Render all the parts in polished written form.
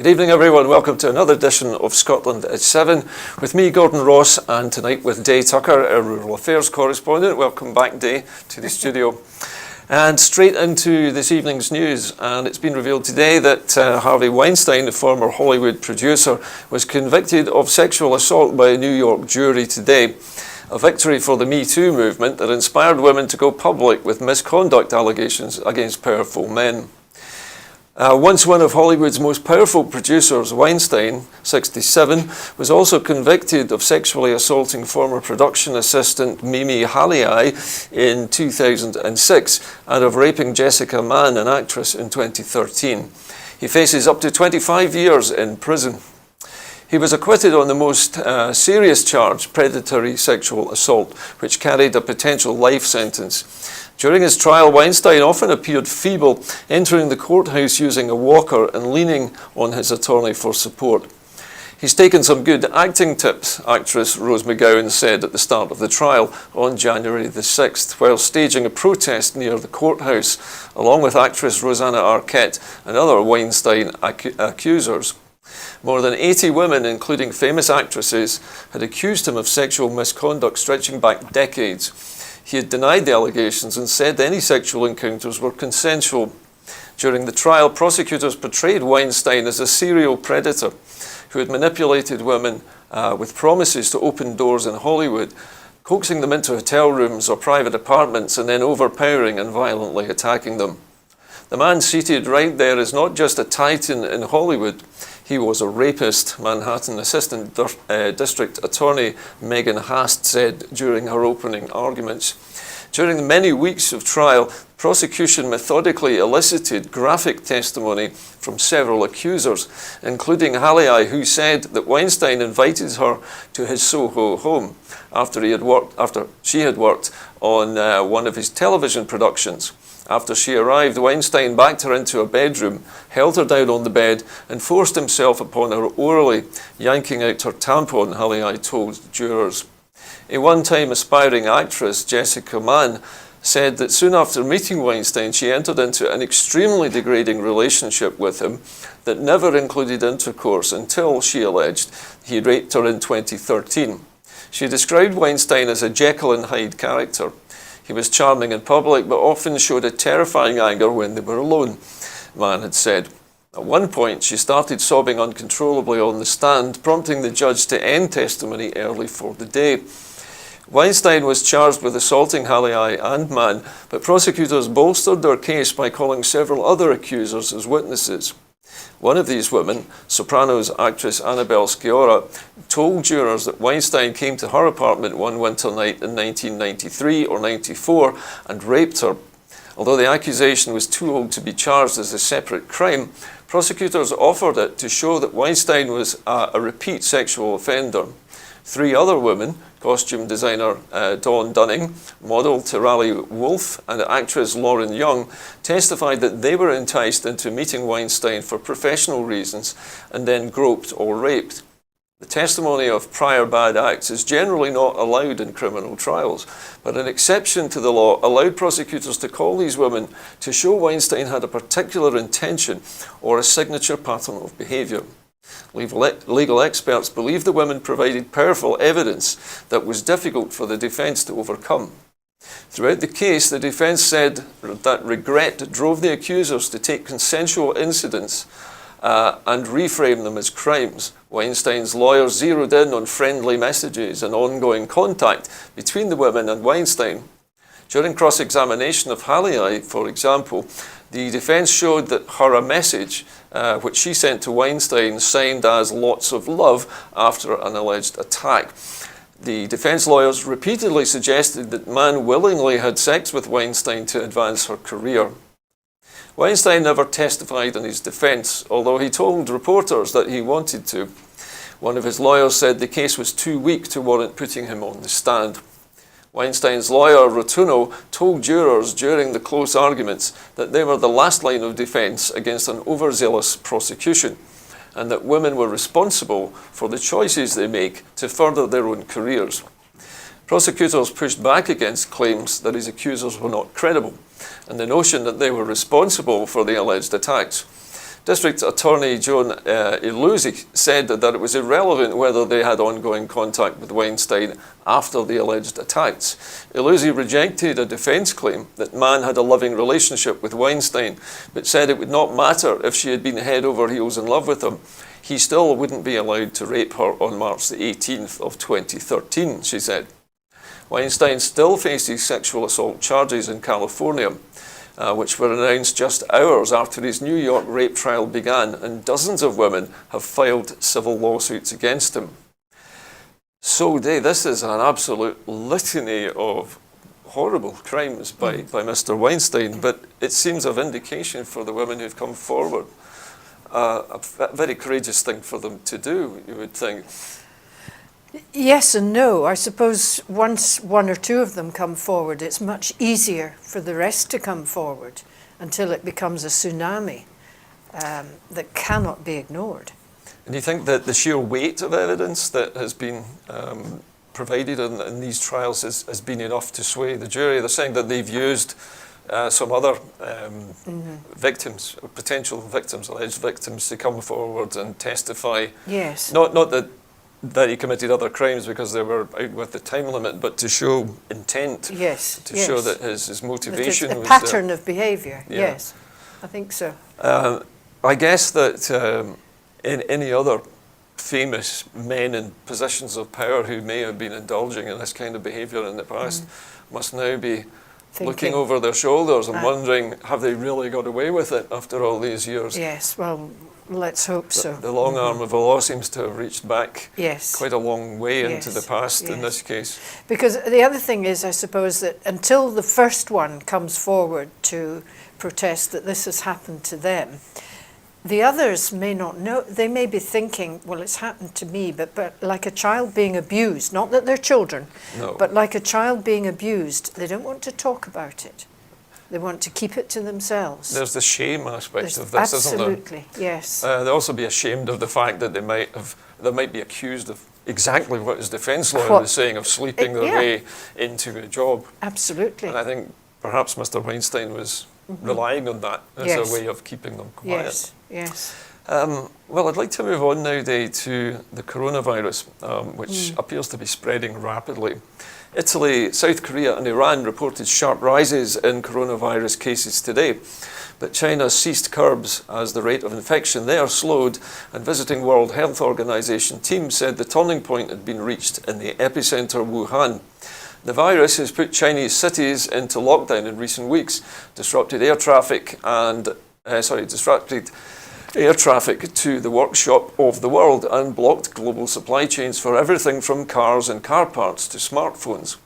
Good evening, everyone. Welcome to another edition of Scotland at 7 with me, Gordon Ross, and tonight with Day Tucker, our Rural Affairs correspondent. Welcome back, Day, to the studio. And straight into this evening's news, and it's been revealed today that Harvey Weinstein, the former Hollywood producer, was convicted of sexual assault by a New York jury today. A victory for the Me Too movement that inspired women to go public with misconduct allegations against powerful men. Once one of Hollywood's most powerful producers, Weinstein, 67, was also convicted of sexually assaulting former production assistant Mimi Halliay in 2006 and of raping Jessica Mann, an actress, in 2013. He faces up to 25 years in prison. He was acquitted on the most serious charge, predatory sexual assault, which carried a potential life sentence. During his trial, Weinstein often appeared feeble, entering the courthouse using a walker and leaning on his attorney for support. He's taken some good acting tips, actress Rose McGowan said at the start of the trial on January the 6th, while staging a protest near the courthouse, along with actress Rosanna Arquette and other Weinstein accusers. More than 80 women, including famous actresses, had accused him of sexual misconduct stretching back decades. He had denied the allegations and said any sexual encounters were consensual. During the trial, prosecutors portrayed Weinstein as a serial predator who had manipulated women with promises to open doors in Hollywood, coaxing them into hotel rooms or private apartments and then overpowering and violently attacking them. The man seated right there is not just a titan in Hollywood. He was a rapist, Manhattan Assistant District Attorney Megan Hast said during her opening arguments. During the many weeks of trial, prosecution methodically elicited graphic testimony from several accusers, including Halliay, who said that Weinstein invited her to his Soho home after she had worked on one of his television productions. After she arrived, Weinstein backed her into a bedroom, held her down on the bed, and forced himself upon her orally, yanking out her tampon, Halliay told jurors. A one-time aspiring actress, Jessica Mann, said that soon after meeting Weinstein, she entered into an extremely degrading relationship with him that never included intercourse until, she alleged, he raped her in 2013. She described Weinstein as a Jekyll and Hyde character. He was charming in public, but often showed a terrifying anger when they were alone, Mann had said. At one point, she started sobbing uncontrollably on the stand, prompting the judge to end testimony early for the day. Weinstein was charged with assaulting Halliay and Mann, but prosecutors bolstered their case by calling several other accusers as witnesses. One of these women, Sopranos actress Annabelle Sciorra, told jurors that Weinstein came to her apartment one winter night in 1993 or 94 and raped her. Although the accusation was too old to be charged as a separate crime, prosecutors offered it to show that Weinstein was a repeat sexual offender. Three other women, costume designer Dawn Dunning, model Tirali Wolf, and actress Lauren Young, testified that they were enticed into meeting Weinstein for professional reasons and then groped or raped. The testimony of prior bad acts is generally not allowed in criminal trials, but an exception to the law allowed prosecutors to call these women to show Weinstein had a particular intention or a signature pattern of behaviour. Legal experts believe the women provided powerful evidence that was difficult for the defence to overcome. Throughout the case, the defence said that regret drove the accusers to take consensual incidents and reframe them as crimes. Weinstein's lawyers zeroed in on friendly messages and ongoing contact between the women and Weinstein. During cross-examination of Halliay, for example, the defence showed that her message, which she sent to Weinstein, signed as "lots of love" after an alleged attack. The defence lawyers repeatedly suggested that Mann willingly had sex with Weinstein to advance her career. Weinstein never testified in his defence, although he told reporters that he wanted to. One of his lawyers said the case was too weak to warrant putting him on the stand. Weinstein's lawyer, Rotuno, told jurors during the close arguments that they were the last line of defence against an overzealous prosecution, and that women were responsible for the choices they make to further their own careers. Prosecutors pushed back against claims that his accusers were not credible, and the notion that they were responsible for the alleged attacks. District Attorney Joan Iluzzi said that it was irrelevant whether they had ongoing contact with Weinstein after the alleged attacks. Iluzzi rejected a defence claim that Mann had a loving relationship with Weinstein, but said it would not matter if she had been head over heels in love with him. He still wouldn't be allowed to rape her on March the 18th of 2013, she said. Weinstein still faces sexual assault charges in California, which were announced just hours after his New York rape trial began, and dozens of women have filed civil lawsuits against him. So, Dave, this is an absolute litany of horrible crimes by Mr. Weinstein, but it seems a vindication for the women who've come forward. A very courageous thing for them to do, you would think. Yes and no. I suppose once one or two of them come forward, it's much easier for the rest to come forward until it becomes a tsunami that cannot be ignored. And do you think that the sheer weight of evidence that has been provided in these trials has been enough to sway the jury? They're saying that they've used some other victims, or potential victims, alleged victims, to come forward and testify. Yes. Not that he committed other crimes because they were out with the time limit, but to show intent. Yes. To show that his motivation was... A pattern of behaviour, yeah. Yes. I think so. I guess that in any other famous men in positions of power who may have been indulging in this kind of behaviour in the past must now be looking over their shoulders and wondering, have they really got away with it after all these years? Yes, well, let's hope so. The long arm of the law seems to have reached back yes. quite a long way into the past yes. in this case. Because the other thing is, I suppose, that until the first one comes forward to protest that this has happened to them, the others may not know. They may be thinking, well, it's happened to me, but like a child being abused, not that they're children, but like a child being abused, they don't want to talk about it. They want to keep it to themselves. There's the shame aspect of this, isn't there? Absolutely, yes. They'll also be ashamed of the fact that they might be accused of exactly what his defence lawyer was saying, of sleeping their way into a job. Absolutely. And I think perhaps Mr. Weinstein was relying on that as a way of keeping them quiet. Yes, yes. Well, I'd like to move on now, Dave, to the coronavirus, which appears to be spreading rapidly. Italy, South Korea and Iran reported sharp rises in coronavirus cases today, but China ceased curbs as the rate of infection there slowed, and visiting World Health Organization teams said the turning point had been reached in the epicenter Wuhan. The virus has put Chinese cities into lockdown in recent weeks, disrupted air traffic to the workshop of the world, and blocked global supply chains for everything from cars and car parts to smartphones.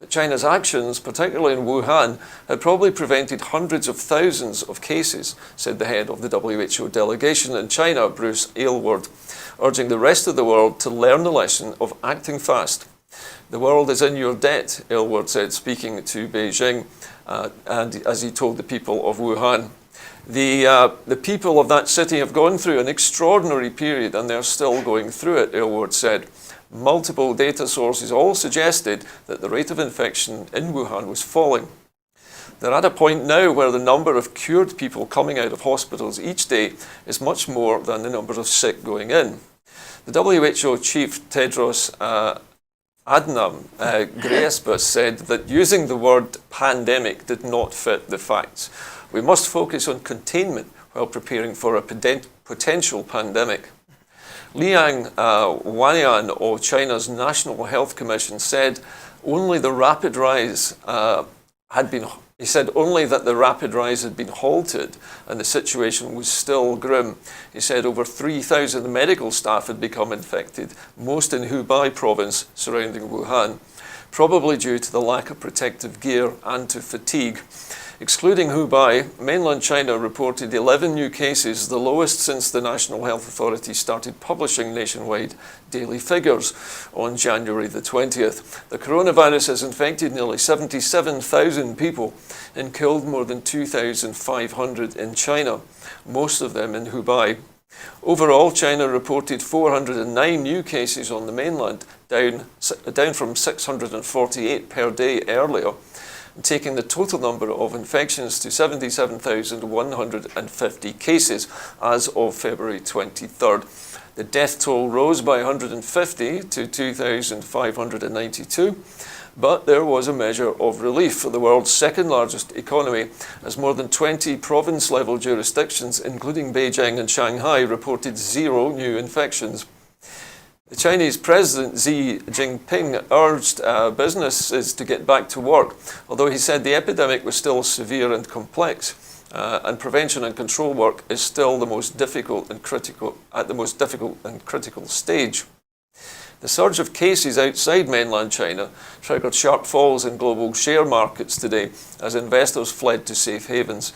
But China's actions, particularly in Wuhan, had probably prevented hundreds of thousands of cases, said the head of the WHO delegation in China, Bruce Aylward, urging the rest of the world to learn the lesson of acting fast. The world is in your debt, Aylward said, speaking to Beijing, and as he told the people of Wuhan. The people of that city have gone through an extraordinary period, and they're still going through it, Aylward said. Multiple data sources all suggested that the rate of infection in Wuhan was falling. They're at a point now where the number of cured people coming out of hospitals each day is much more than the number of sick going in. The WHO chief Tedros Adhanom Ghebreyesus said that using the word pandemic did not fit the facts. We must focus on containment while preparing for a potential pandemic. Liang Wannian of China's National Health Commission said only that the rapid rise had been halted and the situation was still grim. He said over 3,000 medical staff had become infected, most in Hubei province surrounding Wuhan, probably due to the lack of protective gear and to fatigue. Excluding Hubei, mainland China reported 11 new cases, the lowest since the National Health Authority started publishing nationwide daily figures on January the 20th. The coronavirus has infected nearly 77,000 people and killed more than 2,500 in China, most of them in Hubei. Overall, China reported 409 new cases on the mainland, down from 648 per day earlier. taking the total number of infections to 77,150 cases as of February 23rd. The death toll rose by 150 to 2,592, but there was a measure of relief for the world's second largest economy, as more than 20 province-level jurisdictions, including Beijing and Shanghai, reported 0 new infections. The Chinese President Xi Jinping urged businesses to get back to work, although he said the epidemic was still severe and complex. And prevention and control work is still the most difficult and critical stage. The surge of cases outside mainland China triggered sharp falls in global share markets today as investors fled to safe havens.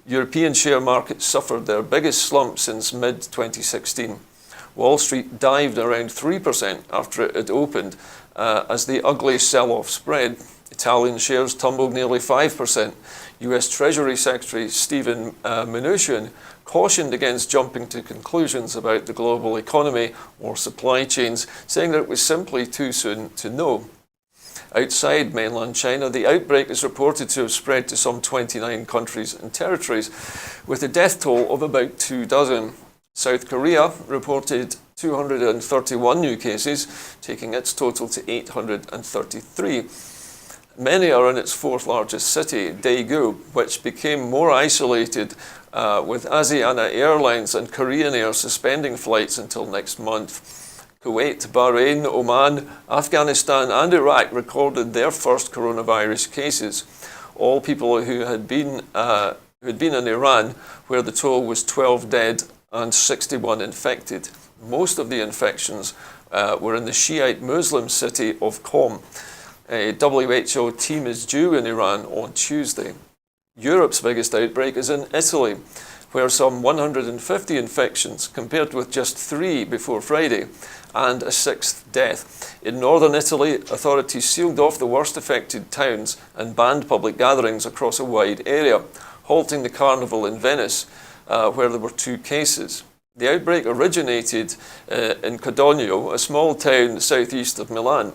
European share markets suffered their biggest slump since mid-2016. Wall Street dived around 3% after it had opened as the ugly sell-off spread. Italian shares tumbled nearly 5%. US Treasury Secretary Steven Mnuchin cautioned against jumping to conclusions about the global economy or supply chains, saying that it was simply too soon to know. Outside mainland China, the outbreak is reported to have spread to some 29 countries and territories, with a death toll of about 24. South Korea reported 231 new cases, taking its total to 833. Many are in its fourth largest city, Daegu, which became more isolated with Asiana Airlines and Korean Air suspending flights until next month. Kuwait, Bahrain, Oman, Afghanistan and Iraq recorded their first coronavirus cases. All people who had been in Iran, where the toll was 12 dead and 61 infected. Most of the infections were in the Shiite Muslim city of Qom. A WHO team is due in Iran on Tuesday. Europe's biggest outbreak is in Italy, where some 150 infections, compared with just 3 before Friday, and a 6th death. In northern Italy, authorities sealed off the worst affected towns and banned public gatherings across a wide area, halting the carnival in Venice, where there were 2 cases. The outbreak originated in Codogno, a small town southeast of Milan,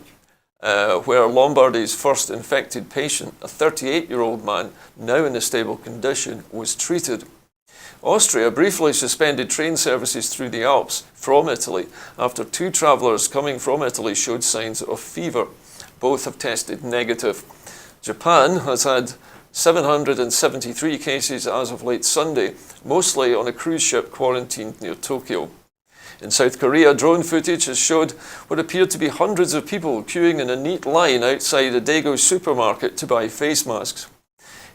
where Lombardy's first infected patient, a 38-year-old man, now in a stable condition, was treated. Austria briefly suspended train services through the Alps from Italy after 2 travellers coming from Italy showed signs of fever. Both have tested negative. Japan has had 773 cases as of late Sunday, mostly on a cruise ship quarantined near Tokyo. In South Korea, drone footage has showed what appeared to be hundreds of people queuing in a neat line outside a Daegu supermarket to buy face masks.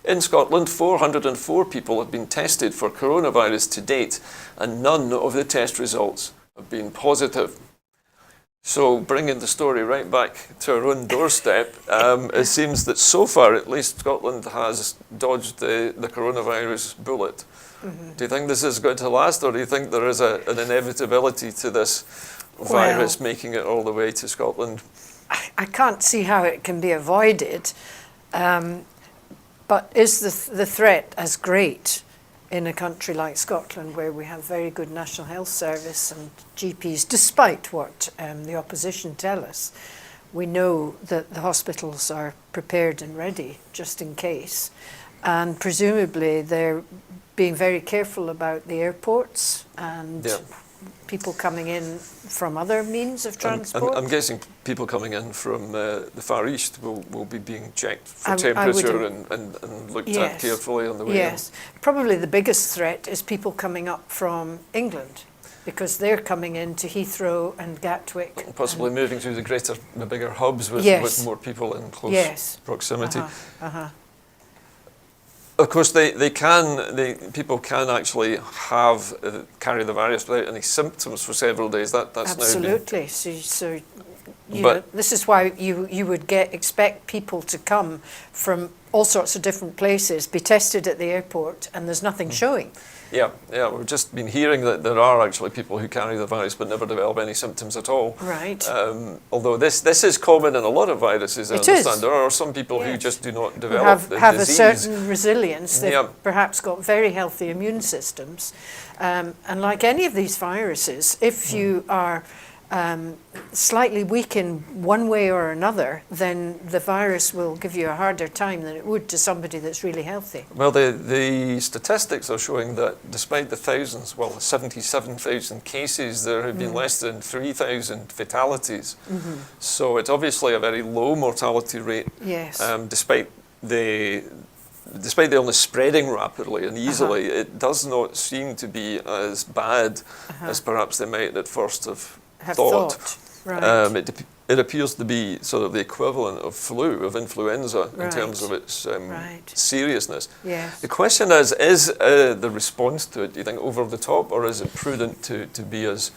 In Scotland, 404 people have been tested for coronavirus to date, and none of the test results have been positive. So, bringing the story right back to our own doorstep, it seems that so far, at least, Scotland has dodged the coronavirus bullet. Mm-hmm. Do you think this is going to last, or do you think there is an inevitability to this virus making it all the way to Scotland? I can't see how it can be avoided, but is the threat as great in a country like Scotland, where we have very good National Health Service and GPs, despite what the opposition tell us? We know that the hospitals are prepared and ready just in case, and presumably they're being very careful about the airports and people coming in from other means of transport. I'm guessing people coming in from the Far East will be being checked for temperature and looked at carefully on the way. Yes, probably the biggest threat is people coming up from England, because they're coming into Heathrow and Gatwick. Possibly moving through the bigger hubs with more people in close proximity. Of course, people can actually carry the virus without any symptoms for several days. That's absolutely. So this is why you would expect people to come from all sorts of different places, be tested at the airport, and there's nothing showing. Yeah, we've just been hearing that there are actually people who carry the virus but never develop any symptoms at all. Right. Although this is common in a lot of viruses, I understand. There are some people who just do not develop the have disease. a certain resilience. They've perhaps got very healthy immune systems. And like any of these viruses, if you are slightly weak in one way or another, then the virus will give you a harder time than it would to somebody that's really healthy. Well, the statistics are showing that despite the thousands, 77,000 cases, there have been less than 3,000 fatalities. So it's obviously a very low mortality rate. Yes. Despite the illness spreading rapidly and easily, it does not seem to be as bad as perhaps they might at first have thought. Right. It appears to be sort of the equivalent of flu, of influenza, in terms of its seriousness. Yes. The question is the response to it, do you think, over the top, or is it prudent to be as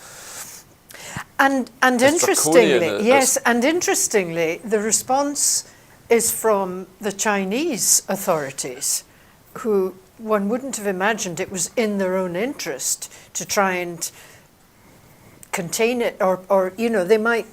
And as interestingly, draconian yes, and interestingly, the response is from the Chinese authorities, who one wouldn't have imagined it was in their own interest to try and contain it, or they might.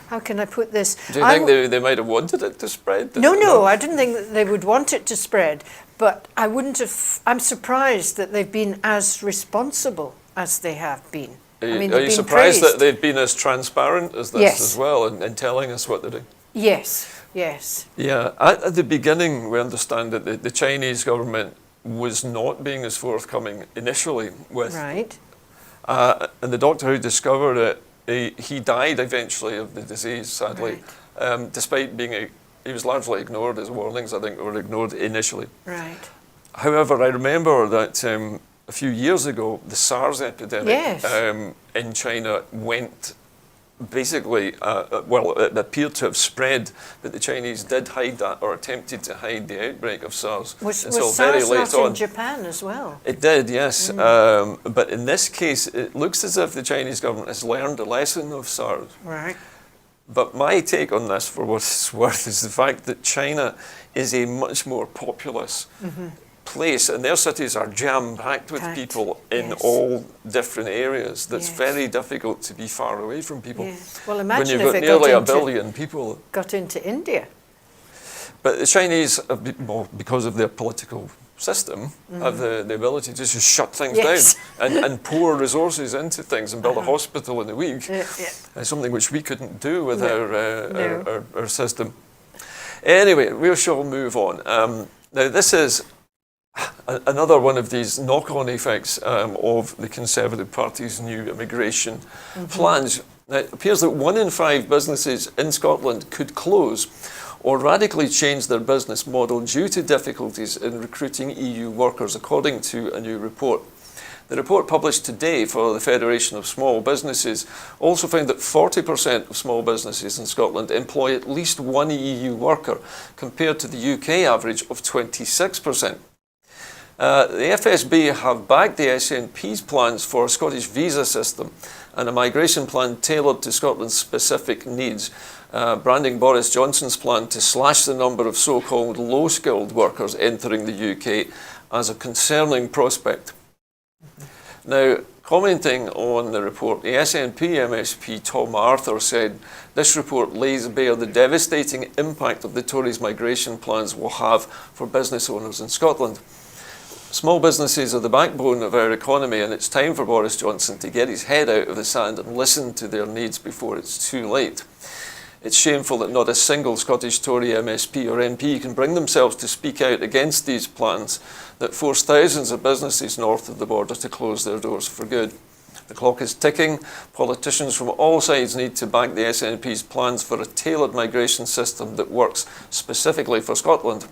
How can I put this? Do you think they might have wanted it to spread? No, I didn't think that they would want it to spread, but I wouldn't have. I'm surprised that they've been as responsible as they have been. Are I mean, you surprised that they've been as transparent as this as well, in telling us what they're doing? Yes. Yeah, at the beginning, we understand that the Chinese government was not being as forthcoming initially with. Right. And the doctor who discovered it, he died eventually of the disease, sadly, despite being he was largely ignored. His warnings, I think, were ignored initially. Right. However, I remember that a few years ago, the SARS epidemic in China went basically, it appeared to have spread, but the Chinese did hide that, or attempted to hide the outbreak of SARS until very late SARS on. in Japan as well? It did, yes. But in this case, it looks as if the Chinese government has learned a lesson of SARS. Right. But my take on this, for what it's worth, is the fact that China is a much more populous place, and their cities are jam-packed with people in all different areas. That's very difficult to be far away from people. Yes. Well, imagine when you've got nearly a billion people. Got into India. But the Chinese, because of their political system, have the ability to just shut things down and pour resources into things and build a hospital in a week. Something which we couldn't do with our system. Anyway, we shall move on. Now, this is another one of these knock-on effects of the Conservative Party's new immigration plans. Now, it appears that 1 in 5 businesses in Scotland could close or radically change their business model due to difficulties in recruiting EU workers, according to a new report. The report published today for the Federation of Small Businesses also found that 40% of small businesses in Scotland employ at least one EU worker, compared to the UK average of 26%. The FSB have backed the SNP's plans for a Scottish visa system and a migration plan tailored to Scotland's specific needs, branding Boris Johnson's plan to slash the number of so-called low-skilled workers entering the UK as a concerning prospect. Now, commenting on the report, the SNP MSP Tom Arthur said, "This report lays bare the devastating impact of the Tories' migration plans will have for business owners in Scotland. Small businesses are the backbone of our economy, and it's time for Boris Johnson to get his head out of the sand and listen to their needs before it's too late. It's shameful that not a single Scottish Tory MSP or MP can bring themselves to speak out against these plans that force thousands of businesses north of the border to close their doors for good. The clock is ticking. Politicians from all sides need to back the SNP's plans for a tailored migration system that works specifically for Scotland."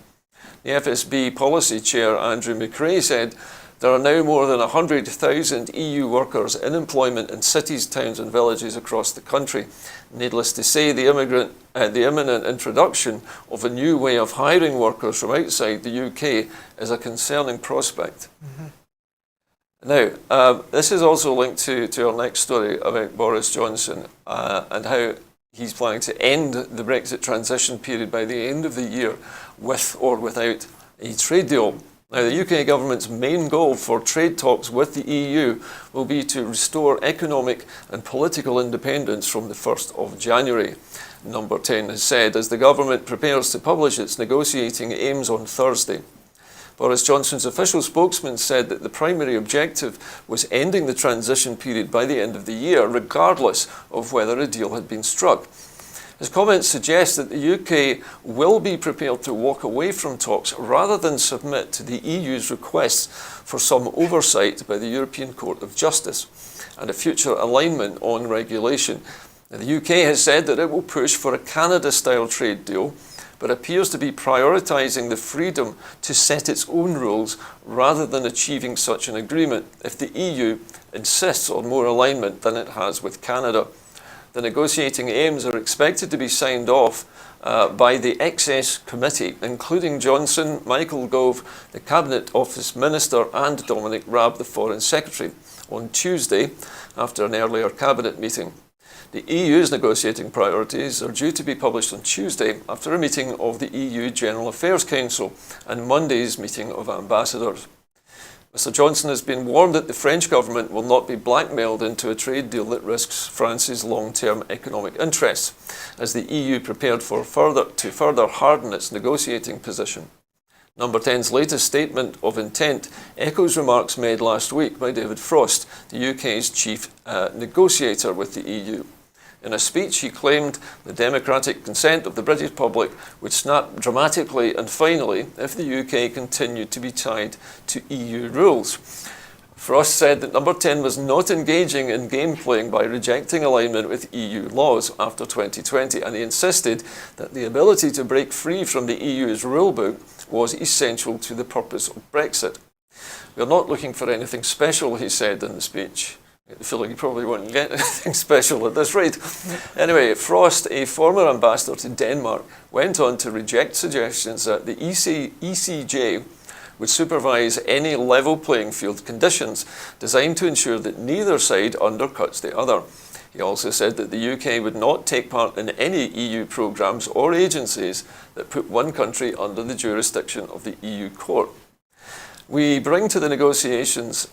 The FSB policy chair, Andrew McRae, said, "There are now more than 100,000 EU workers in employment in cities, towns and villages across the country. Needless to say, the imminent introduction of a new way of hiring workers from outside the UK is a concerning prospect." Now, this is also linked to our next story about Boris Johnson and how he's planning to end the Brexit transition period by the end of the year, with or without a trade deal. Now, the UK government's main goal for trade talks with the EU will be to restore economic and political independence from the 1st of January, Number 10 has said, as the government prepares to publish its negotiating aims on Thursday. Boris Johnson's official spokesman said that the primary objective was ending the transition period by the end of the year, regardless of whether a deal had been struck. His comments suggest that the UK will be prepared to walk away from talks rather than submit to the EU's requests for some oversight by the European Court of Justice and a future alignment on regulation. Now, the UK has said that it will push for a Canada-style trade deal, but appears to be prioritising the freedom to set its own rules rather than achieving such an agreement if the EU insists on more alignment than it has with Canada. The negotiating aims are expected to be signed off by the Excess Committee, including Johnson, Michael Gove, the Cabinet Office Minister, and Dominic Raab, the Foreign Secretary, on Tuesday after an earlier Cabinet meeting. The EU's negotiating priorities are due to be published on Tuesday after a meeting of the EU General Affairs Council and Monday's meeting of ambassadors. Mr Johnson has been warned that the French government will not be blackmailed into a trade deal that risks France's long-term economic interests, as the EU prepared to further harden its negotiating position. Number 10's latest statement of intent echoes remarks made last week by David Frost, the UK's chief negotiator with the EU. In a speech, he claimed the democratic consent of the British public would snap dramatically and finally if the UK continued to be tied to EU rules. Frost said that Number 10 was not engaging in game playing by rejecting alignment with EU laws after 2020, and he insisted that the ability to break free from the EU's rulebook was essential to the purpose of Brexit. "We're not looking for anything special," he said in the speech. I feel like you probably won't get anything special at this rate. Anyway, Frost, a former ambassador to Denmark, went on to reject suggestions that the ECJ would supervise any level playing field conditions designed to ensure that neither side undercuts the other. He also said that the UK would not take part in any EU programmes or agencies that put one country under the jurisdiction of the EU court. "We bring to the negotiations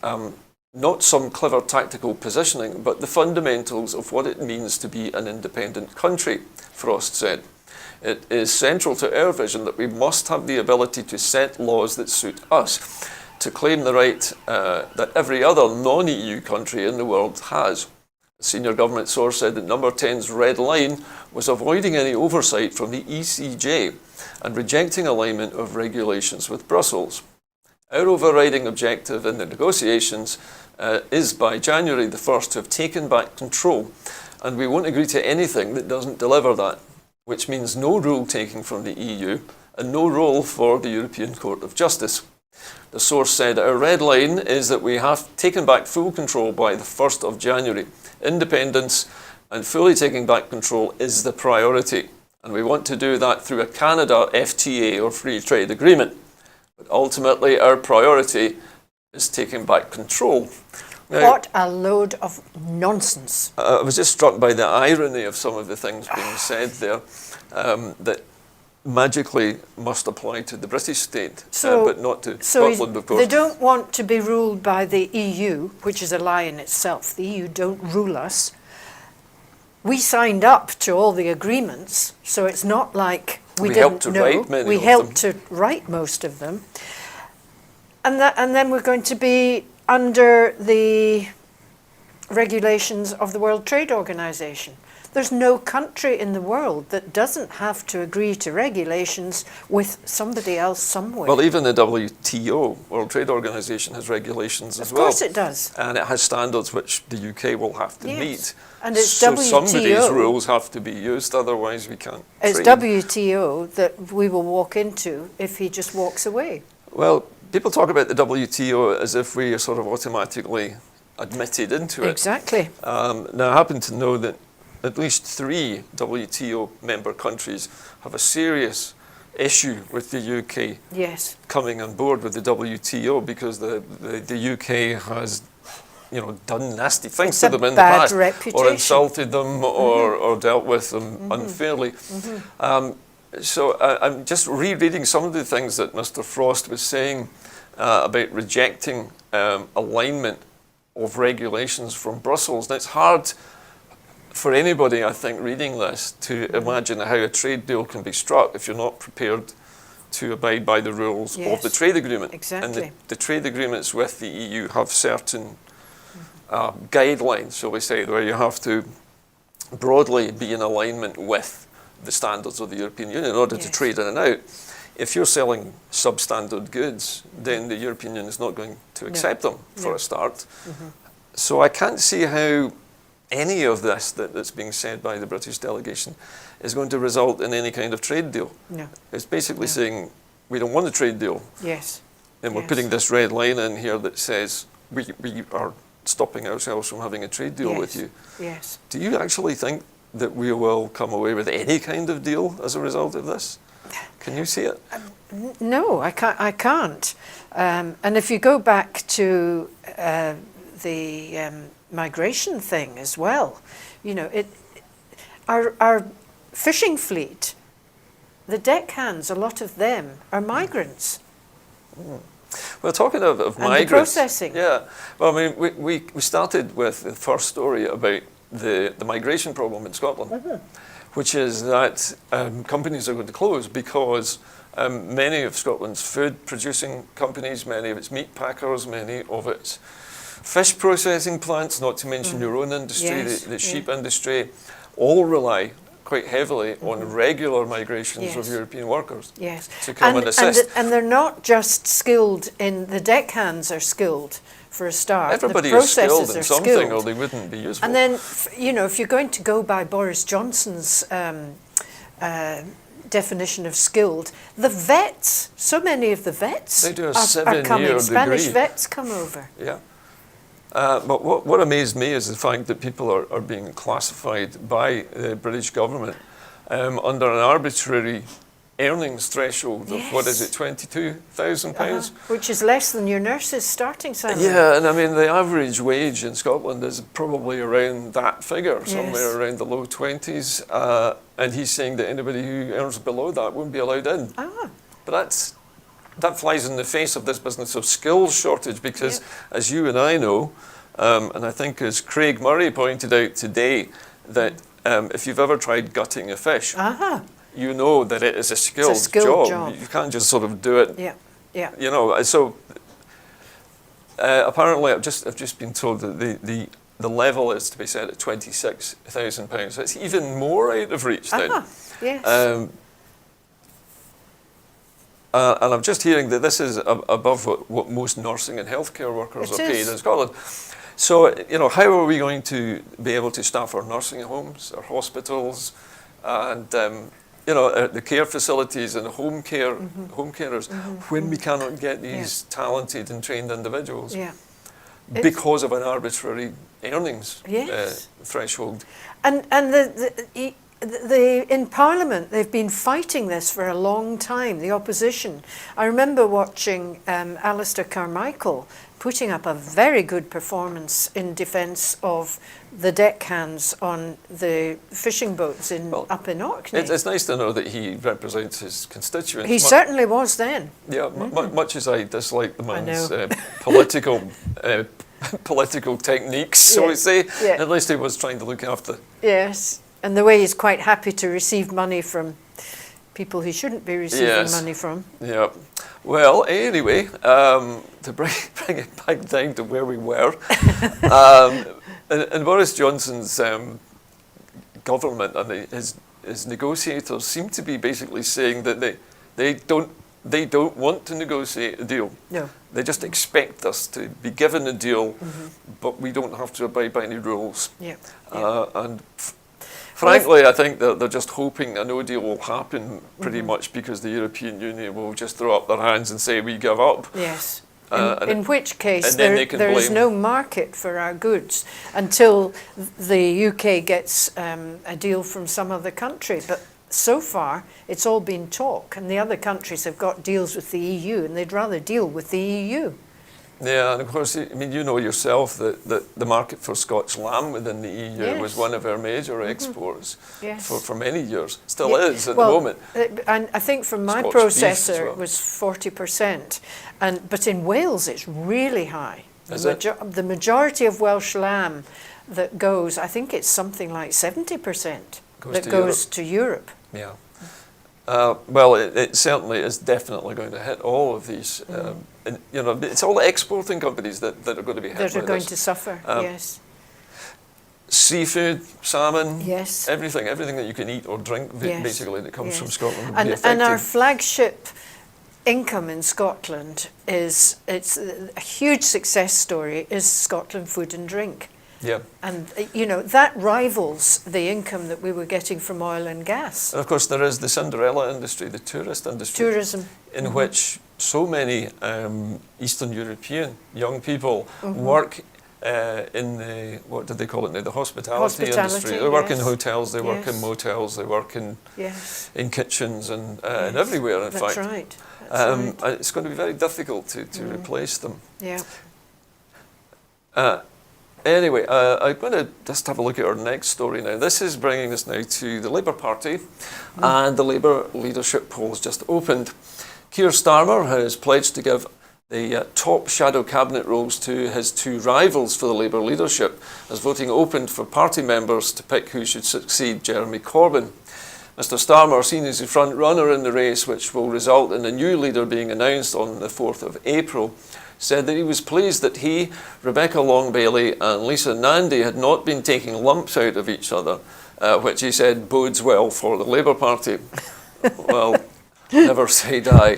not some clever tactical positioning, but the fundamentals of what it means to be an independent country," Frost said. "It is central to our vision that we must have the ability to set laws that suit us, to claim the right that every other non-EU country in the world has." A senior government source said that Number 10's red line was avoiding any oversight from the ECJ and rejecting alignment of regulations with Brussels. "Our overriding objective in the negotiations is by January the 1st to have taken back control, and we won't agree to anything that doesn't deliver that, which means no rule taking from the EU and no role for the European Court of Justice." The source said, "Our red line is that we have taken back full control by the 1st of January. Independence and fully taking back control is the priority, and we want to do that through a Canada FTA or free trade agreement. But ultimately, our priority is taking back control." Now, What a load of nonsense. I was just struck by the irony of some of the things being said there that magically must apply to the British state, but not to Scotland, of course. They don't want to be ruled by the EU, which is a lie in itself. The EU don't rule us. We signed up to all the agreements, so it's not like we didn't know. We helped to write most of them. And then we're going to be under the regulations of the World Trade Organization. There's no country in the world that doesn't have to agree to regulations with somebody else somewhere. Well, even the WTO, World Trade Organization, has regulations as well. Of course it does. And it has standards which the UK will have to meet. And it's so WTO. Somebody's rules have to be used, otherwise we can't It's trade. WTO that we will walk into if he just walks away. Well, people talk about the WTO as if we are sort of automatically admitted into it. Exactly. Now, I happen to know that at least 3 WTO member countries have a serious issue with the UK coming on board with the WTO because the UK has, done nasty things to them in the past, or insulted them, or dealt with them unfairly. So I'm just rereading some of the things that Mr. Frost was saying about rejecting alignment of regulations from Brussels. Now, it's hard for anybody, I think, reading this to imagine how a trade deal can be struck if you're not prepared to abide by the rules of the trade agreement. Exactly. And the trade agreements with the EU have certain guidelines, shall we say, where you have to broadly be in alignment with the standards of the European Union in order to trade in and out. If you're selling substandard goods, then the European Union is not going to accept them for a start. So I can't see how any of this that's being said by the British delegation is going to result in any kind of trade deal. No. It's basically saying, we don't want a trade deal. Yes. And we're putting this red line in here that says, we are stopping ourselves from having a trade deal with you. Yes. Do you actually think that we will come away with any kind of deal as a result of this? Can you see it? No, I can't. And if you go back to the migration thing as well, you know, our fishing fleet, the deckhands, a lot of them are migrants. Well, talking of and migrants, the processing. Yeah. Well, I mean, we started with the first story about the migration problem in Scotland, which is that companies are going to close because many of Scotland's food-producing companies, many of its meat packers, many of its fish processing plants, not to mention your own industry, the sheep industry, all rely quite heavily on regular migrations of European workers to come and assist. And they're not just skilled in, the deckhands are skilled for a start. Everybody the is skilled processors in are something skilled. or they wouldn't be useful. And then, you know, if you're going to go by Boris Johnson's definition of skilled, the vets, so many of the vets they do a are coming. Spanish degree. vets come over. Yeah. But what amazed me is the fact that people are being classified by the British government under an arbitrary earnings threshold of, what is it, £22,000? Which is less than your nurse's starting salary. Yeah, and I mean, the average wage in Scotland is probably around that figure, somewhere around the low 20s. And he's saying that anybody who earns below that won't be allowed in. But that flies in the face of this business of skills shortage because, as you and I know, and I think as Craig Murray pointed out today, that if you've ever tried gutting a fish, you know that it is a skilled job. You can't just sort of do it. You know, so apparently I've just been told that the level is to be set at £26,000. So it's even more out of reach then. And I'm just hearing that this is above what most nursing and healthcare workers are paid in Scotland. So, you know, how are we going to be able to staff our nursing homes, our hospitals, and you know, the care facilities and home carers when we cannot get these talented and trained individuals because of an arbitrary earnings threshold? And in Parliament, they've been fighting this for a long time, the opposition. I remember watching Alistair Carmichael putting up a very good performance in defence of the deckhands on the fishing boats up in Orkney. It's nice to know that he represents his constituents. He certainly was then. Yeah, much as I dislike the man's political techniques, shall we say, at least he was trying to look after. Yes. And the way he's quite happy to receive money from people he shouldn't be receiving money from. Yeah. Well, anyway, to bring it back down to where we were, and Boris Johnson's government and his negotiators seem to be basically saying that they don't want to negotiate a deal. No. They just expect us to be given a deal, but we don't have to abide by any rules. And frankly, I think that they're just hoping a no deal will happen pretty much because the European Union will just throw up their hands and say, we give up. Yes. In which case, there is no market for our goods until the UK gets a deal from some other country. But so far, it's all been talk, and the other countries have got deals with the EU, and they'd rather deal with the EU. Yeah, and of course, I mean, you know yourself that the market for Scotch lamb within the EU was one of our major exports for many years. Still is at the moment. And I think from my Scotch processor it was 40%, but in Wales it's really high. The majority of Welsh lamb that goes, I think it's something like 70% that goes to Europe. Yeah. Well, it certainly is definitely going to hit all of these. And, you know, it's all the exporting companies that are going to be hit That are by going this. to suffer, yes. Seafood, salmon, Yes. everything that you can eat or drink, Yes. basically, that comes Yes. from Scotland will be affected. And our flagship income in Scotland it's a huge success story, is Scotland Food and Drink. Yeah. And, you know, that rivals the income that we were getting from oil and gas. And of course, there is the Cinderella industry, the tourist industry, Tourism. in which so many Eastern European young people work in the, what did they call it now, the hospitality industry. They work in hotels, they work in motels, they work in kitchens and everywhere, in fact. That's right. That's right. It's going to be very difficult to replace them. Yeah. Anyway, I'm going to just have a look at our next story now. This is bringing us now to the Labour Party, and the Labour leadership polls just opened. Keir Starmer has pledged to give the top shadow cabinet roles to his two rivals for the Labour leadership, as voting opened for party members to pick who should succeed Jeremy Corbyn. Mr Starmer, seen as the front runner in the race, which will result in a new leader being announced on the 4th of April, said that he was pleased that he, Rebecca Long-Bailey and Lisa Nandy had not been taking lumps out of each other, which he said bodes well for the Labour Party. Well, never say die.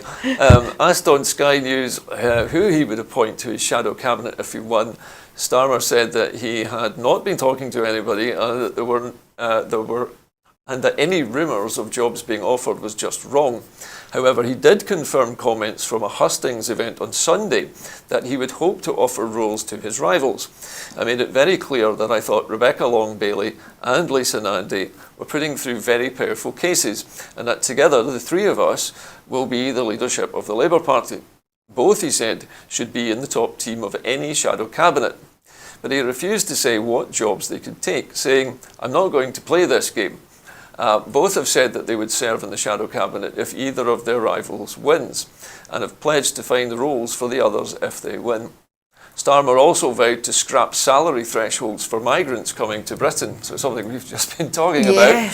Asked on Sky News who he would appoint to his shadow cabinet if he won, Starmer said that he had not been talking to anybody and that and that any rumours of jobs being offered was just wrong. However, he did confirm comments from a hustings event on Sunday that he would hope to offer roles to his rivals. I made it very clear that I thought Rebecca Long-Bailey and Lisa Nandy were putting through very powerful cases, and that together the three of us will be the leadership of the Labour Party. Both, he said, should be in the top team of any shadow cabinet. But he refused to say what jobs they could take, saying, "I'm not going to play this game." Both have said that they would serve in the shadow cabinet if either of their rivals wins, and have pledged to find the roles for the others if they win. Starmer also vowed to scrap salary thresholds for migrants coming to Britain, so something we've just been talking about,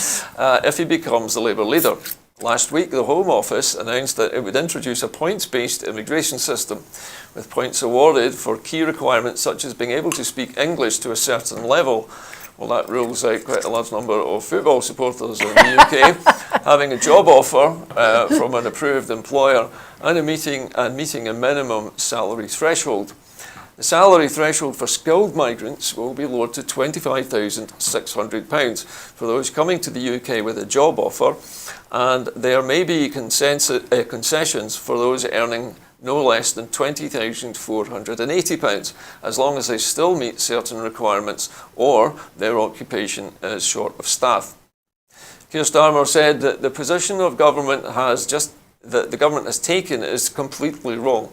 if he becomes the Labour leader. Last week, the Home Office announced that it would introduce a points-based immigration system, with points awarded for key requirements such as being able to speak English to a certain level. Well, that rules out quite a large number of football supporters in the UK, having a job offer from an approved employer and meeting a minimum salary threshold. The salary threshold for skilled migrants will be lowered to £25,600 for those coming to the UK with a job offer, and there may be concessions for those earning no less than £20,480, as long as they still meet certain requirements or their occupation is short of staff. Keir Starmer said that the position of government that the government has taken is completely wrong.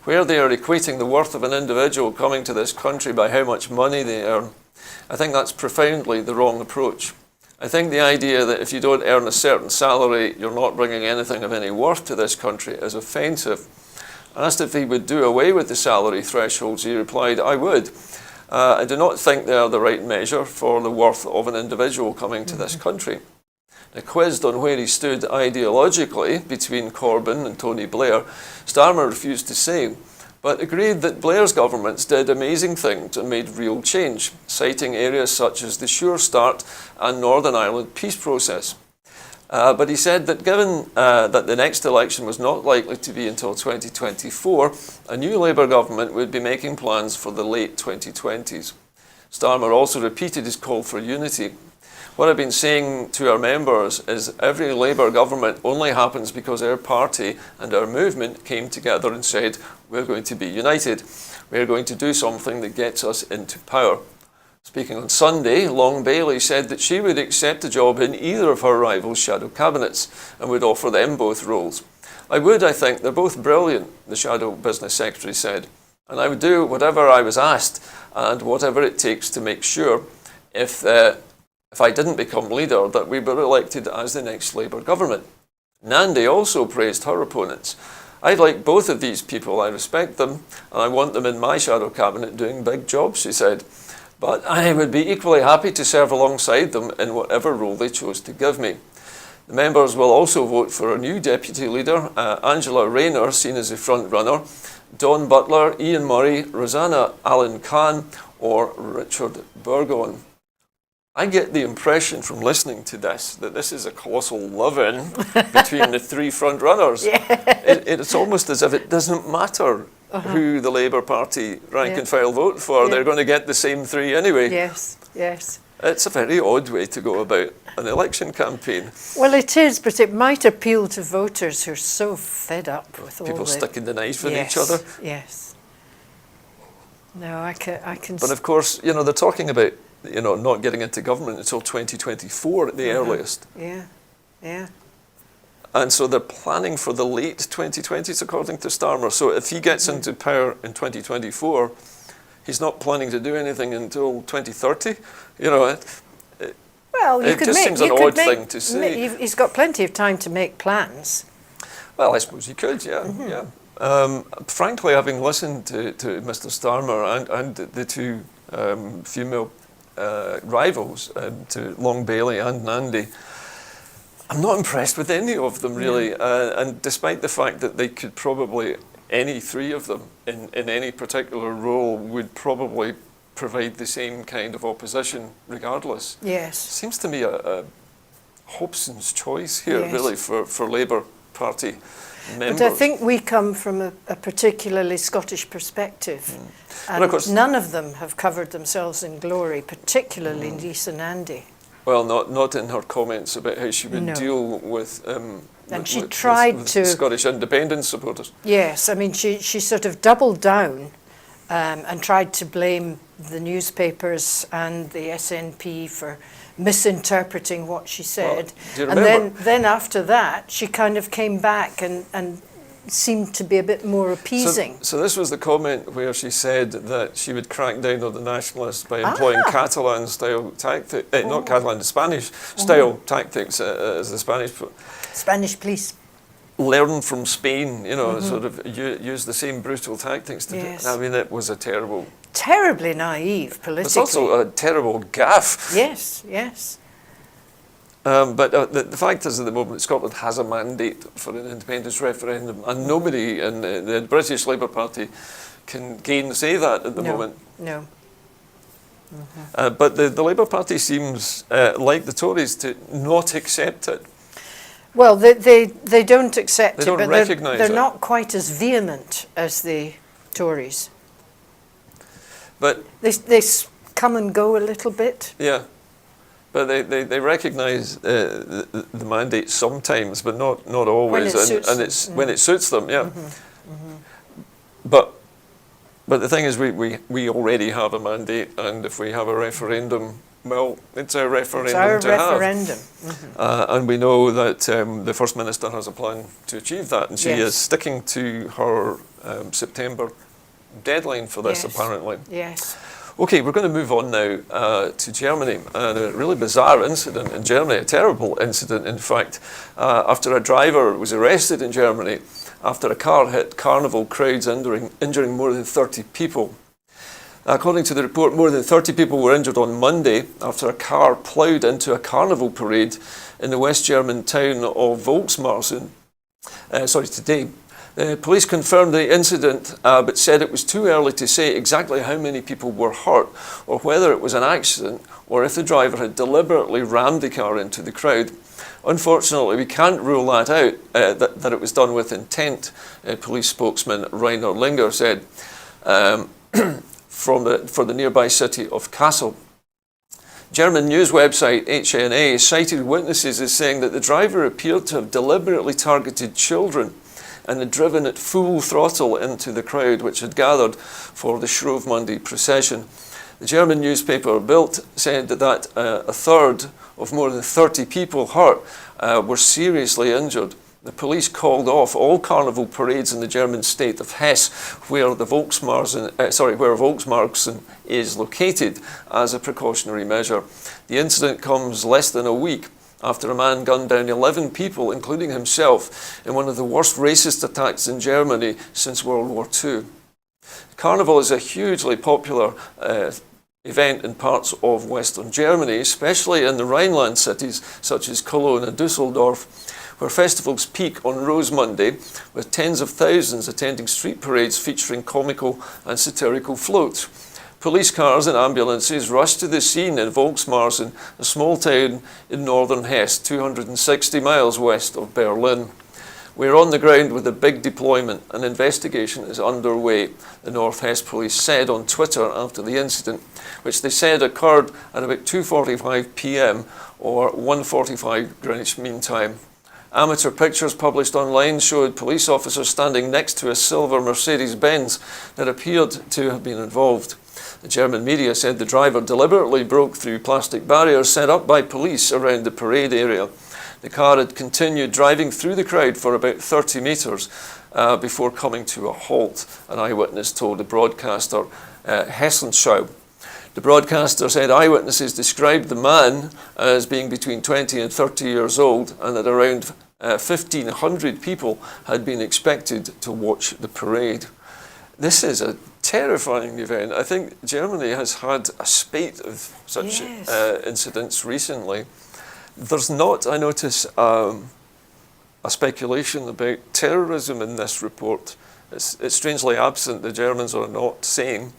Where they are equating the worth of an individual coming to this country by how much money they earn, I think that's profoundly the wrong approach. I think the idea that if you don't earn a certain salary, you're not bringing anything of any worth to this country is offensive. Asked if he would do away with the salary thresholds, he replied, "I would. I do not think they are the right measure for the worth of an individual coming to this country." Now, quizzed on where he stood ideologically between Corbyn and Tony Blair, Starmer refused to say, but agreed that Blair's governments did amazing things and made real change, citing areas such as the Sure Start and Northern Ireland peace process. But he said that given that the next election was not likely to be until 2024, a new Labour government would be making plans for the late 2020s. Starmer also repeated his call for unity. What I've been saying to our members is every Labour government only happens because our party and our movement came together and said, we're going to be united. We're going to do something that gets us into power. Speaking on Sunday, Long-Bailey said that she would accept a job in either of her rivals' shadow cabinets and would offer them both roles. I think. They're both brilliant, the shadow business secretary said. And I would do whatever I was asked and whatever it takes to make sure, if I didn't become leader, that we were elected as the next Labour government. Nandy also praised her opponents. I like both of these people, I respect them, and I want them in my shadow cabinet doing big jobs, she said. But I would be equally happy to serve alongside them in whatever role they chose to give me. The members will also vote for a new deputy leader, Angela Rayner, seen as the front runner, Dawn Butler, Ian Murray, Rosanna Allen Khan, or Richard Burgon. I get the impression from listening to this that this is a colossal love-in between the three front runners. Yeah. It's almost as if it doesn't matter who the Labour Party rank and file vote for. They're going to get the same three anyway. Yes, yes. It's a very odd way to go about an election campaign. Well, it is, but it might appeal to voters who are so fed up with all People the... sticking the knife in each other. Yes. No, I can. But of course, you know, they're talking about, you know, not getting into government until 2024 at the earliest. Yeah, yeah. And so they're planning for the late 2020s, according to Starmer. So if he gets into power in 2024, he's not planning to do anything until 2030. You know, Well, you it could just make, seems you an could odd make, thing to say. He's got plenty of time to make plans. Well, I suppose he could, yeah, yeah. Frankly, having listened to Mr. Starmer and the two female rivals, to Long Bailey and Nandy, I'm not impressed with any of them, really. And despite the fact that they could probably, any three of them, in any particular role, would probably provide the same kind of opposition regardless. Yes. Seems to me a Hobson's choice here, Yes. really, for Labour Party members. But I think we come from a particularly Scottish perspective. And of course, none of them have covered themselves in glory, particularly Lisa Nandy. well, not in her comments about how she would deal with she tried with to... Scottish independence supporters. Yes, I mean, she sort of doubled down and tried to blame the newspapers and the SNP for misinterpreting what she said. Well, do you and remember? then after that, she kind of came back and seemed to be a bit more appeasing. So this was the comment where she said that she would crack down on the nationalists by employing Catalan-style tactics, not Catalan, Spanish-style tactics, as the Spanish put. Spanish police. Learn from Spain, you know, sort of use the same brutal tactics to Yes. do. I mean, it was a terrible... Terribly naive politically. It's also a terrible gaffe. Yes, yes. But the fact is, at the moment, Scotland has a mandate for an independence referendum, and nobody in the British Labour Party can gainsay that at the moment. No. But the Labour Party seems, like the Tories, to not accept it. Well, they don't accept They it, don't but recognise they're it. not quite as vehement as the Tories. But They come and go a little bit. yeah, but they recognise the mandate sometimes, but not always, when it suits them. Yeah. But the thing is, we already have a mandate, and if we have a referendum, well, it's our referendum It's our to referendum. have. And we know that the First Minister has a plan to achieve that, and she Yes. is sticking to her September deadline for this, Yes. apparently. Yes. Okay, we're going to move on now to Germany. And a really bizarre incident in Germany, a terrible incident, in fact, after a driver was arrested in Germany after a car hit carnival crowds, injuring more than 30 people. According to the report, more than 30 people were injured on Monday after a car ploughed into a carnival parade in the West German town of Volksmarsen. Today. Police confirmed the incident, but said it was too early to say exactly how many people were hurt, or whether it was an accident, or if the driver had deliberately rammed the car into the crowd. Unfortunately, we can't rule that out, that it was done with intent, police spokesman Rainer Linger said, for the nearby city of Kassel. German news website HNA cited witnesses as saying that the driver appeared to have deliberately targeted children and had driven at full throttle into the crowd which had gathered for the Shrove Monday procession. The German newspaper Bild said that a third of more than 30 people hurt were seriously injured. The police called off all carnival parades in the German state of Hesse, where Volksmarsen is located, as a precautionary measure. The incident comes less than a week after a man gunned down 11 people, including himself, in one of the worst racist attacks in Germany since World War II. Carnival is a hugely popular event in parts of Western Germany, especially in the Rhineland cities such as Cologne and Dusseldorf, where festivals peak on Rose Monday, with tens of thousands attending street parades featuring comical and satirical floats. Police cars and ambulances rushed to the scene in Volksmarsen, a small town in northern Hesse, 260 miles west of Berlin. "We're on the ground with a big deployment. An investigation is underway," the North Hesse police said on Twitter after the incident, which they said occurred at about 2:45 p.m. or 1:45 Greenwich Mean Time. Amateur pictures published online showed police officers standing next to a silver Mercedes-Benz that appeared to have been involved. The German media said the driver deliberately broke through plastic barriers set up by police around the parade area. The car had continued driving through the crowd for about 30 metres before coming to a halt, an eyewitness told the broadcaster Hessenschau. The broadcaster said eyewitnesses described the man as being between 20 and 30 years old, and that around 1,500 people had been expected to watch the parade. This is a terrifying event. I think Germany has had a spate of such incidents recently. There's not, I notice, a speculation about terrorism in this report. It's strangely absent. The Germans are not saying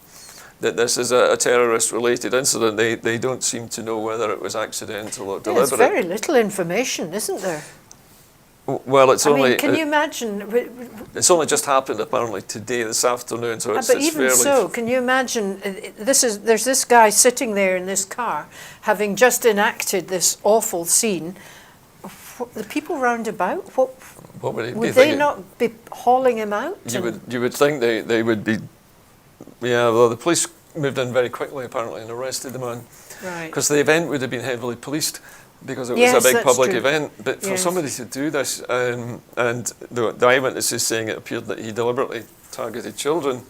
that this is a terrorist-related incident. They don't seem to know whether it was accidental or deliberate. There's very little information, isn't there? Well, it's only... can you imagine... It's only just happened, apparently, today, this afternoon, so it's But even fairly... so, can you imagine, there's this guy sitting there in this car, having just enacted this awful scene. The people round about, what would they not be hauling him out? You would think they would be... Yeah, well, the police moved in very quickly, apparently, and arrested the man. Right. Because the event would have been heavily policed, because it was a big public event. But for somebody to do this, and the eyewitness is saying it appeared that he deliberately targeted children,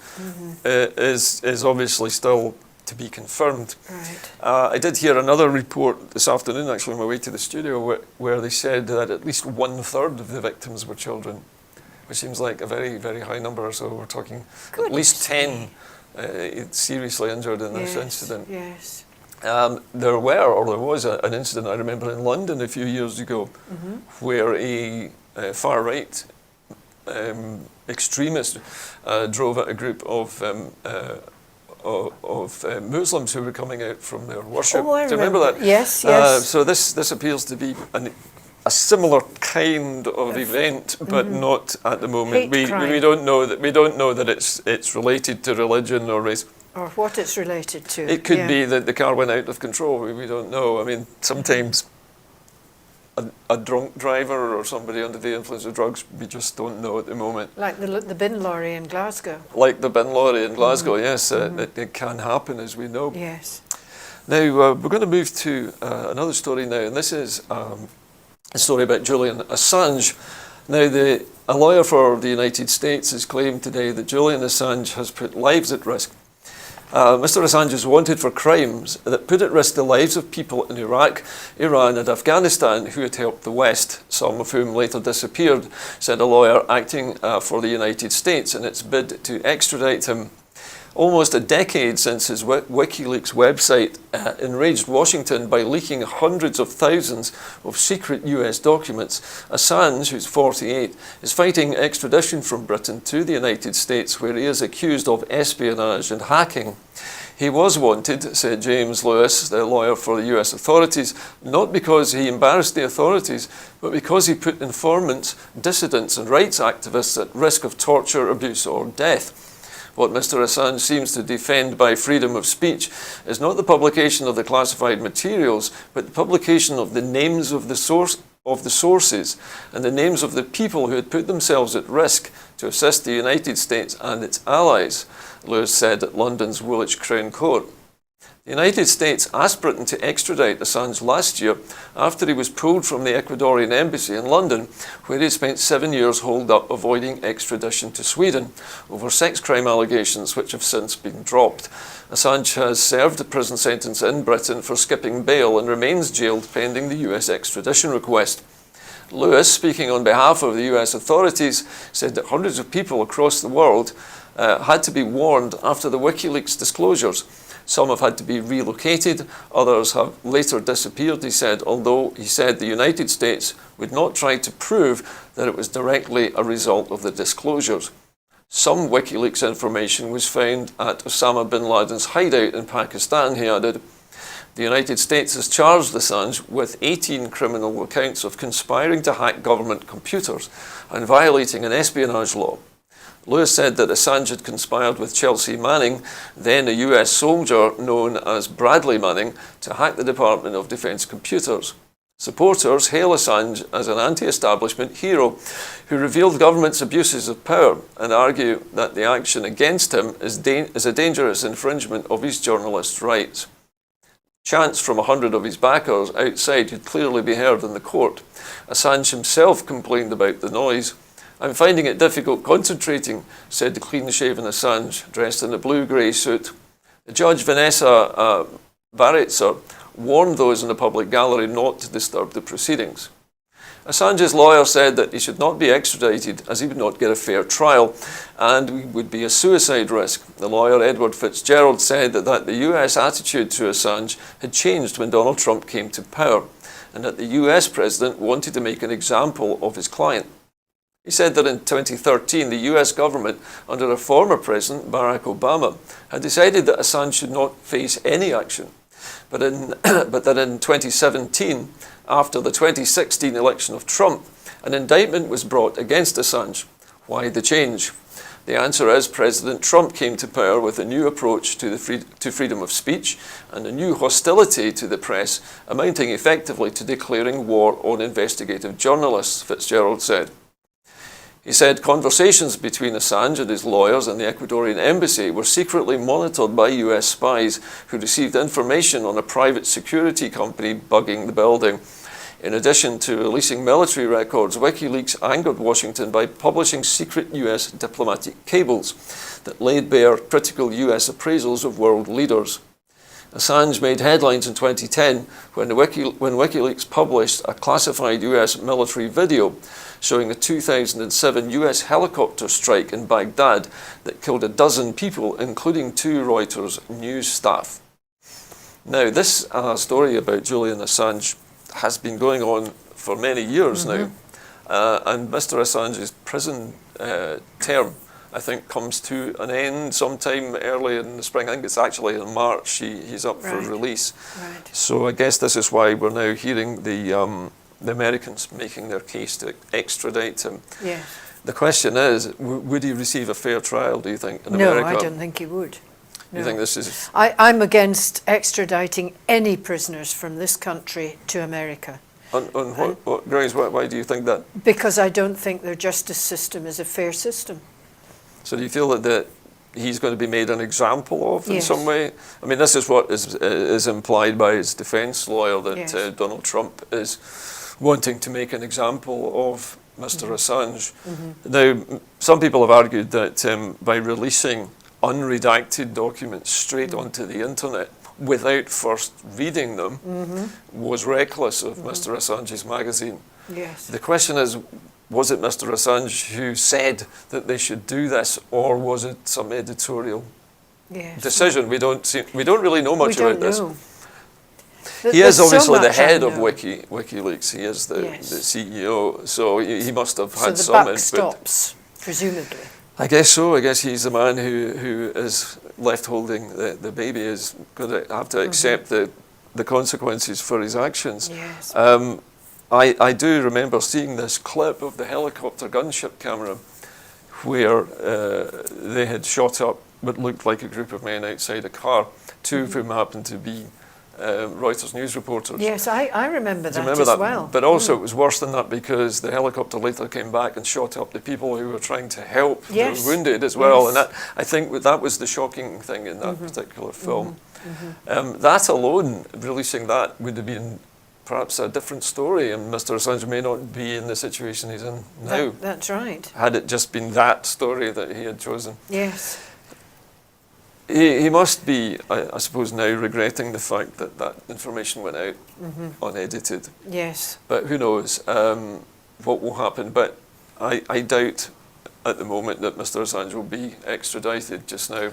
is obviously still to be confirmed. Right. I did hear another report this afternoon, actually, on my way to the studio, where they said that at least 1/3 of the victims were children, which seems like a very, very high number. So we're talking at least 10 seriously injured in this incident. Yes. There was an incident, I remember, in London a few years ago, where a far-right extremist drove at a group of Muslims who were coming out from their worship. Oh, I Do you remember that? Yes, yes. So this appears to be a similar kind of event, but not at the moment. We don't know that it's related to religion or race. Or what it's related to. It could be that the car went out of control. We don't know. I mean, sometimes a drunk driver or somebody under the influence of drugs, we just don't know at the moment. Like the bin lorry in Glasgow. Like the bin lorry in Glasgow, yes. It can happen, as we know. Yes. Now, we're going to move to another story now, and this is a story about Julian Assange. Now, a lawyer for the United States has claimed today that Julian Assange has put lives at risk. Mr. Assange is wanted for crimes that put at risk the lives of people in Iraq, Iran and Afghanistan who had helped the West, some of whom later disappeared, said a lawyer acting for the United States in its bid to extradite him. Almost a decade since his WikiLeaks website enraged Washington by leaking hundreds of thousands of secret US documents, Assange, who's 48, is fighting extradition from Britain to the United States, where he is accused of espionage and hacking. He was wanted, said James Lewis, the lawyer for the US authorities, not because he embarrassed the authorities, but because he put informants, dissidents and rights activists at risk of torture, abuse or death. What Mr. Assange seems to defend by freedom of speech is not the publication of the classified materials, but the publication of the names of the sources and the names of the people who had put themselves at risk to assist the United States and its allies, Lewis said at London's Woolwich Crown Court. The United States asked Britain to extradite Assange last year after he was pulled from the Ecuadorian embassy in London, where he spent 7 years holed up avoiding extradition to Sweden over sex crime allegations which have since been dropped. Assange has served a prison sentence in Britain for skipping bail and remains jailed pending the US extradition request. Lewis, speaking on behalf of the US authorities, said that hundreds of people across the world had to be warned after the WikiLeaks disclosures. Some have had to be relocated, others have later disappeared, he said, although he said the United States would not try to prove that it was directly a result of the disclosures. Some WikiLeaks information was found at Osama bin Laden's hideout in Pakistan, he added. The United States has charged Assange with 18 criminal counts of conspiring to hack government computers and violating an espionage law. Lewis said that Assange had conspired with Chelsea Manning, then a US soldier known as Bradley Manning, to hack the Department of Defence computers. Supporters hail Assange as an anti-establishment hero who revealed the government's abuses of power and argue that the action against him is a dangerous infringement of his journalist's rights. Chants from 100 of his backers outside could clearly be heard in the court. Assange himself complained about the noise. "I'm finding it difficult concentrating," said the clean-shaven Assange, dressed in a blue-grey suit. Judge Vanessa Baritzer warned those in the public gallery not to disturb the proceedings. Assange's lawyer said that he should not be extradited as he would not get a fair trial and would be a suicide risk. The lawyer, Edward Fitzgerald, said that the US attitude to Assange had changed when Donald Trump came to power and that the US president wanted to make an example of his client. He said that in 2013, the US government, under a former president, Barack Obama, had decided that Assange should not face any action. But that in 2017, after the 2016 election of Trump, an indictment was brought against Assange. Why the change? The answer is President Trump came to power with a new approach to freedom of speech and a new hostility to the press, amounting effectively to declaring war on investigative journalists, Fitzgerald said. He said conversations between Assange and his lawyers and the Ecuadorian embassy were secretly monitored by US spies who received information on a private security company bugging the building. In addition to releasing military records, WikiLeaks angered Washington by publishing secret US diplomatic cables that laid bare critical US appraisals of world leaders. Assange made headlines in 2010 when WikiLeaks published a classified US military video showing a 2007 US helicopter strike in Baghdad that killed 12 people, including 2 Reuters news staff. Now, this story about Julian Assange has been going on for many years now, and Mr. Assange's prison term, I think, comes to an end sometime early in the spring. I think it's actually in March he's up for release. Right. So I guess this is why we're now hearing the Americans making their case to extradite him. Yes. The question is, would he receive a fair trial, do you think, in No, America? I don't think he would. No. You think this is... I'm against extraditing any prisoners from this country to America. On what grounds? Why do you think that? Because I don't think their justice system is a fair system. So do you feel that he's going to be made an example of in Yes. some way? I mean, this is what is implied by his defence lawyer, that Yes. Donald Trump is wanting to make an example of Mr. Assange. Now, some people have argued that by releasing unredacted documents straight onto the internet without first reading them was reckless of Mr. Assange's magazine. Yes. The question is, was it Mr. Assange who said that they should do this, or was it some editorial decision? We don't really know much about this. He is obviously the head of WikiLeaks. He is the CEO, so he must have had some input. So the buck stops, presumably. I guess so. I guess he's the man who is left holding the baby, is going to have to accept the consequences for his actions. Yes. I do remember seeing this clip of the helicopter gunship camera where they had shot up what looked like a group of men outside a car, 2 of whom happened to be Reuters news reporters. Yes, I remember that as well. But also it was worse than that, because the helicopter later came back and shot up the people who were trying to help the wounded as well. And that, I think that was the shocking thing in that particular film. That alone, releasing that, would have been perhaps a different story, and Mr. Assange may not be in the situation he's in now. That's right. Had it just been that story that he had chosen. Yes. He must be, I suppose, now regretting the fact that that information went out unedited. Yes. But who knows what will happen. But I doubt at the moment that Mr. Assange will be extradited just now.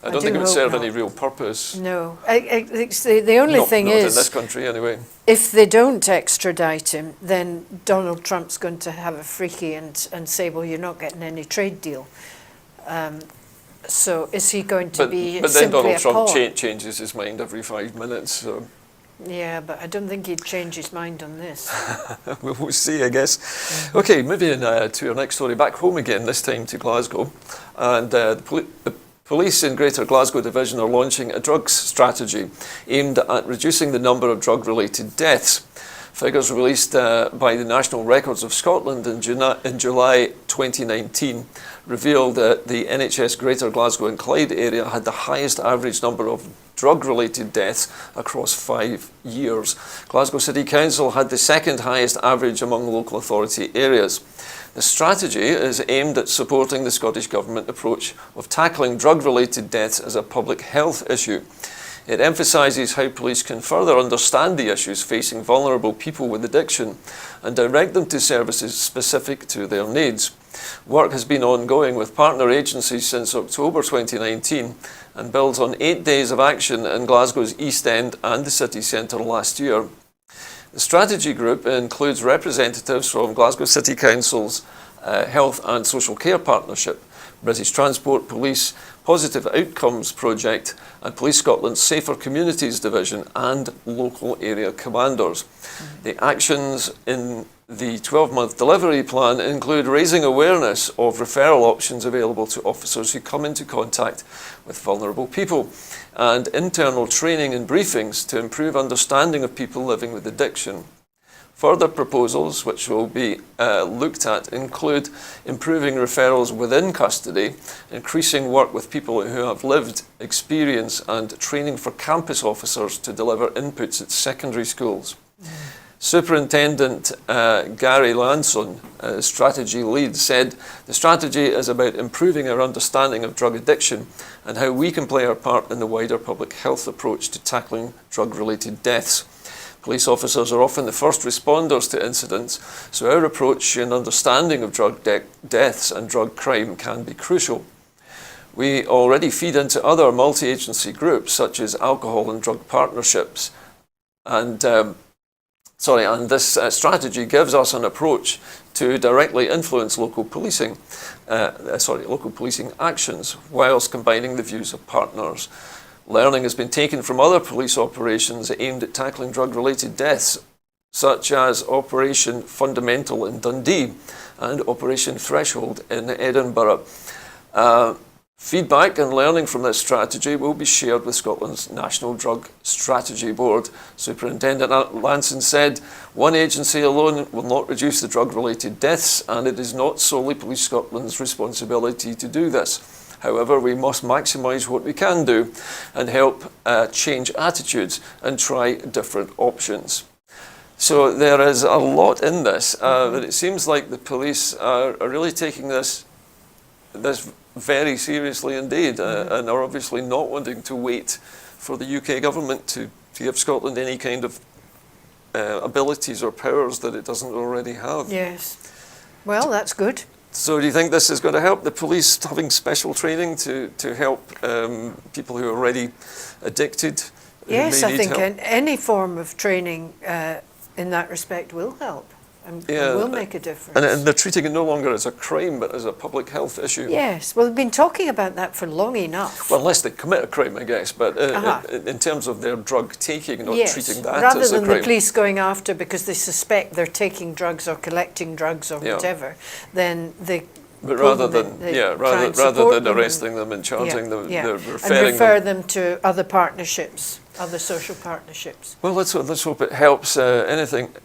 I don't think it would hope serve not. any real purpose. No. The only thing not is, in this country anyway. if they don't extradite him, then Donald Trump's going to have a freaky and say, well, you're not getting any trade deal. So is he going to be But then simply Donald a Trump pawn? changes his mind every 5 minutes. So Yeah, but I don't think he'd change his mind on this. we'll see, I guess. Okay, moving to our next story. Back home again, this time to Glasgow. And the police in Greater Glasgow Division are launching a drugs strategy aimed at reducing the number of drug-related deaths. Figures released by the National Records of Scotland in July 2019 revealed that the NHS Greater Glasgow and Clyde area had the highest average number of drug-related deaths across 5 years. Glasgow City Council had the second highest average among local authority areas. The strategy is aimed at supporting the Scottish Government approach of tackling drug-related deaths as a public health issue. It emphasises how police can further understand the issues facing vulnerable people with addiction and direct them to services specific to their needs. Work has been ongoing with partner agencies since October 2019 and builds on 8 days of action in Glasgow's East End and the city centre last year. The strategy group includes representatives from Glasgow City Council's Health and Social Care Partnership, British Transport Police, Positive Outcomes Project and Police Scotland's Safer Communities Division and local area commanders. The actions in the 12-month delivery plan include raising awareness of referral options available to officers who come into contact with vulnerable people and internal training and briefings to improve understanding of people living with addiction. Further proposals which will be looked at include improving referrals within custody, increasing work with people who have lived experience and training for campus officers to deliver inputs at secondary schools. Superintendent Gary Lanson, strategy lead, said the strategy is about improving our understanding of drug addiction and how we can play our part in the wider public health approach to tackling drug-related deaths. Police officers are often the first responders to incidents, so our approach and understanding of drug deaths and drug crime can be crucial. We already feed into other multi-agency groups such as alcohol and drug partnerships, and this strategy gives us an approach to directly influence local policing actions, whilst combining the views of partners. Learning has been taken from other police operations aimed at tackling drug-related deaths, such as Operation Fundamental in Dundee and Operation Threshold in Edinburgh. Feedback and learning from this strategy will be shared with Scotland's National Drug Strategy Board. Superintendent Lanson said, "One agency alone will not reduce the drug-related deaths, and it is not solely Police Scotland's responsibility to do this. However, we must maximise what we can do and help change attitudes and try different options." So there is a lot in this, but it seems like the police are really taking this very seriously indeed, and are obviously not wanting to wait for the UK government to give Scotland any kind of abilities or powers that it doesn't already have. Yes. Well, that's good. So do you think this is going to help the police having special training to help people who are already addicted? Yes, I think any form of training in that respect will help and will make a difference. And they're treating it no longer as a crime but as a public health issue. Yes, well, we've been talking about that for long enough. Well, unless they commit a crime, I guess, but in terms of their drug taking, not treating that rather as a than crime. the police going after because they suspect they're taking drugs or collecting drugs or whatever, then they rather than arresting them and charging them, they're referring and refer them to other partnerships, other social partnerships. Well, let's hope it helps. Anything.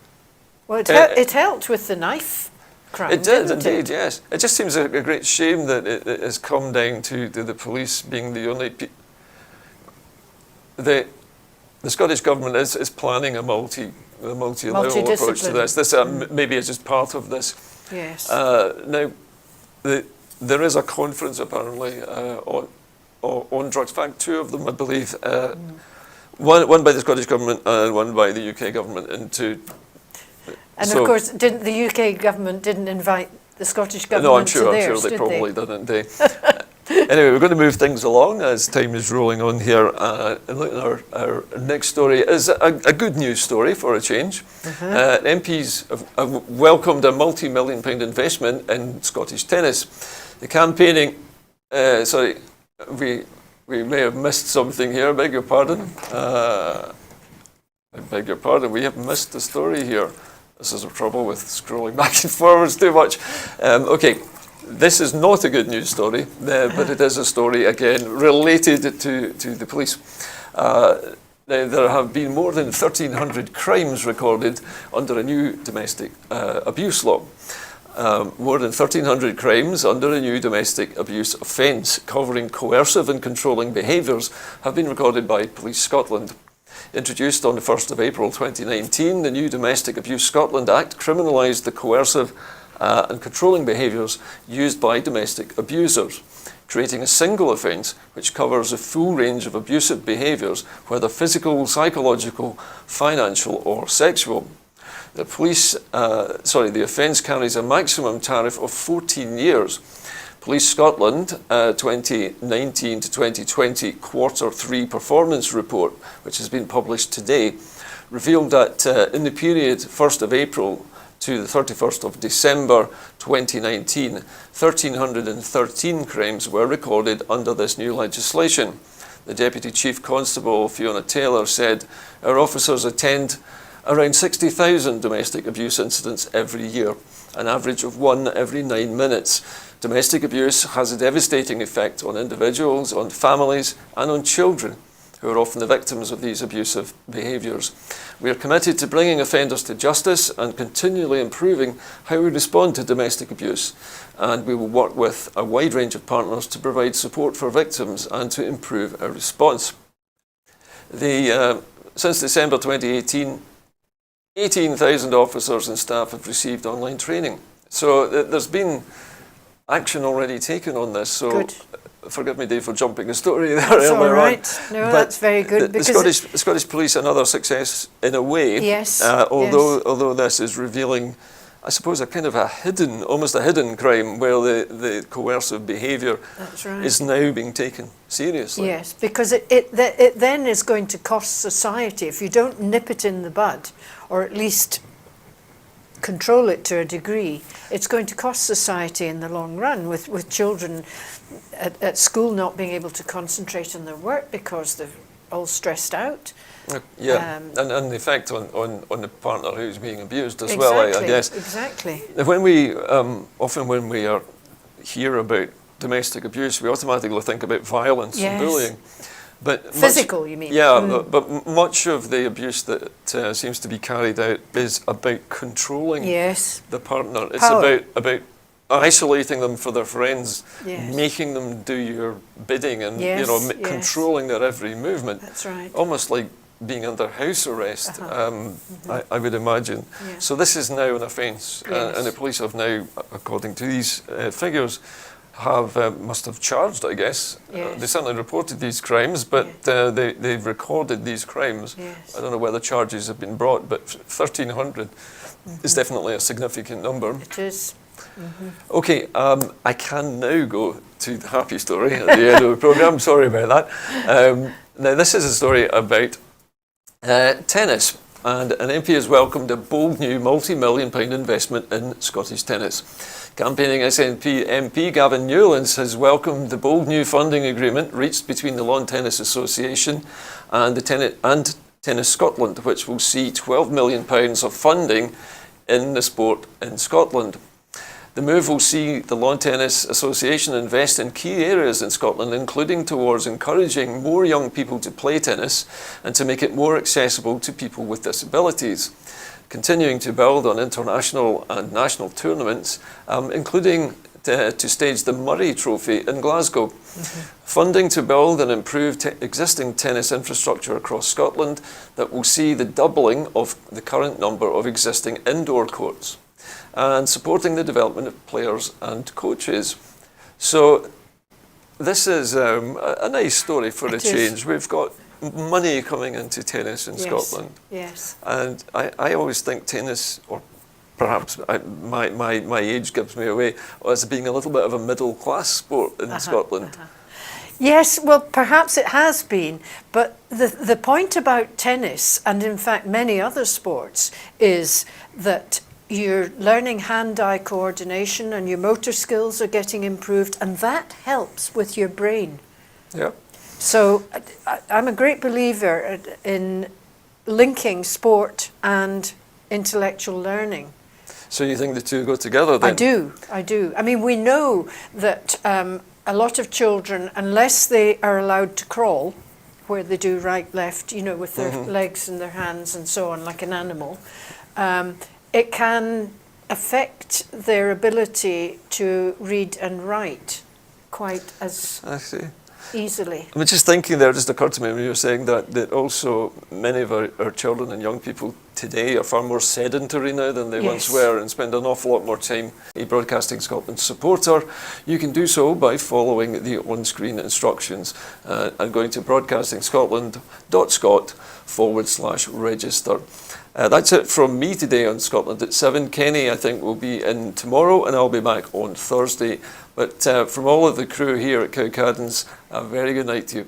Well, it helped with the knife crime. It did indeed, yes. It just seems a great shame that it has come down to the police being the only. The Scottish Government is planning a multi-level approach to this. This maybe is just part of this. Yes. Now, there is a conference apparently on drugs. In fact, two of them, I believe. One by the Scottish Government and one by the UK Government And of course, the UK government didn't invite the Scottish government No, I'm sure theirs, they probably didn't. Anyway, we're going to move things along as time is rolling on here. And look, our next story is a good news story for a change. MPs have welcomed a multi-million-pound investment in Scottish tennis. The campaigning, we may have missed something here, I beg your pardon. I beg your pardon, we have missed the story here. This is the trouble with scrolling back and forwards too much. Okay. This is not a good news story, but it is a story, again, related to the police. There have been more than 1,300 crimes recorded under a new domestic abuse law. More than 1,300 crimes under a new domestic abuse offence covering coercive and controlling behaviours have been recorded by Police Scotland. Introduced on the 1st of April 2019, the new Domestic Abuse Scotland Act criminalised the coercive and controlling behaviours used by domestic abusers, creating a single offence which covers a full range of abusive behaviours, whether physical, psychological, financial or sexual. The offence carries a maximum tariff of 14 years. Police Scotland 2019 to 2020 Quarter 3 Performance Report, which has been published today, revealed that in the period 1st of April to the 31st of December 2019, 1,313 crimes were recorded under this new legislation. The Deputy Chief Constable, Fiona Taylor, said, "Our officers attend around 60,000 domestic abuse incidents every year, an average of 1 every 9 minutes. Domestic abuse has a devastating effect on individuals, on families, and on children, who are often the victims of these abusive behaviours. We are committed to bringing offenders to justice and continually improving how we respond to domestic abuse, and we will work with a wide range of partners to provide support for victims and to improve our response." Since December 2018, 18,000 officers and staff have received online training. So there's been action already taken on this. So good. Forgive me, Dave, for jumping the story there. That's all right. On. No, but that's very good. The Scottish Police, another success in a way. Yes. Although this is revealing, I suppose, almost a hidden crime where the coercive behaviour is now being taken seriously. Yes, because it then is going to cost society if you don't nip it in the bud, or at least control it to a degree. It's going to cost society in the long run, with children at school not being able to concentrate on their work because they're all stressed out. Yeah, and the effect on the partner who's being abused as well, I guess. Exactly. When we often when we hear about domestic abuse, we automatically think about violence and bullying. But physical, you mean? Yeah, but much of the abuse that seems to be carried out is about controlling the partner. It's about isolating them for their friends, making them do your bidding, and controlling their every movement. That's right. Almost like being under house arrest, I would imagine. Yeah. So this is now an offence, and the police have now, according to these figures, must have charged, I guess. Yes. They certainly reported these crimes, but they've recorded these crimes. Yes. I don't know whether charges have been brought, but 1,300 is definitely a significant number. It is. Okay, I can now go to the happy story at the end of the programme. Sorry about that. Now, this is a story about tennis, and an MP has welcomed a bold new multi-million-pound investment in Scottish tennis. Campaigning SNP MP Gavin Newlands has welcomed the bold new funding agreement reached between the Lawn Tennis Association and Tennis Scotland, which will see £12 million of funding in the sport in Scotland. The move will see the Lawn Tennis Association invest in key areas in Scotland, including towards encouraging more young people to play tennis and to make it more accessible to people with disabilities. Continuing to build on international and national tournaments, including to stage the Murray Trophy in Glasgow. Funding to build and improve existing tennis infrastructure across Scotland that will see the doubling of the current number of existing indoor courts, and supporting the development of players and coaches. So this is a nice story for a change. We've got money coming into tennis in Scotland. Yes. And I always think tennis, or perhaps my age gives me away, as being a little bit of a middle class sport in Scotland. Yes, well, perhaps it has been, but the point about tennis, and in fact many other sports, is that you're learning hand-eye coordination and your motor skills are getting improved, and that helps with your brain. Yeah. So I'm a great believer in linking sport and intellectual learning. So you think the two go together then? I do. I mean, we know that a lot of children, unless they are allowed to crawl, where they do right, left, you know, with their legs and their hands and so on, like an animal, it can affect their ability to read and write quite as easily. I mean, just thinking there, it just occurred to me when you were saying that also many of our children and young people today are far more sedentary now than they once were, and spend an awful lot more time. A Broadcasting Scotland supporter, you can do so by following the on-screen instructions and going to broadcastingscotland.scot/register. That's it from me today on Scotland at 7. Kenny, I think, will be in tomorrow, and I'll be back on Thursday. But from all of the crew here at Cowcaddens, a very good night to you.